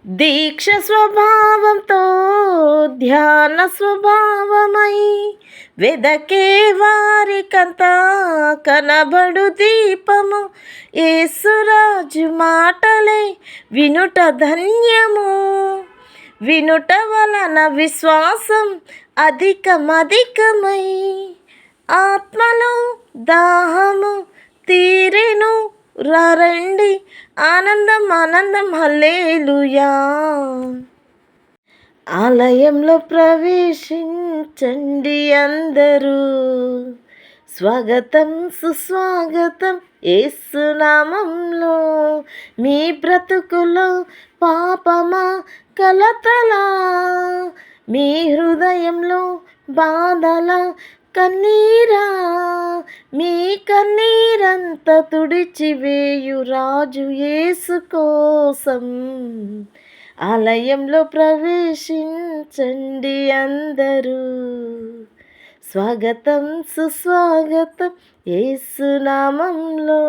దీక్ష స్వభావంతో ధ్యాన స్వభావమై వెదకే వారికంతా కనబడు దీపము యేసురాజు మాటలే వినుట ధన్యము. వినుట వలన విశ్వాసం అధికమధికమై ఆత్మలో దాహము తీరెను. రండి ఆనందం ఆనందం హల్లెలూయా. ఆలయంలో ప్రవేశించండి అందరూ, స్వాగతం సుస్వాగతం యేసు నామంలో. మీ బ్రతుకులో పాపమా కలతలా, మీ హృదయంలో బాధల కన్నీరా, మీ కన్నీరంతా తుడిచివేయు రాజు యేసు కోసం. ఆలయంలో ప్రవేశించండి అందరూ, స్వాగతం సుస్వాగతం యేసు నామంలో.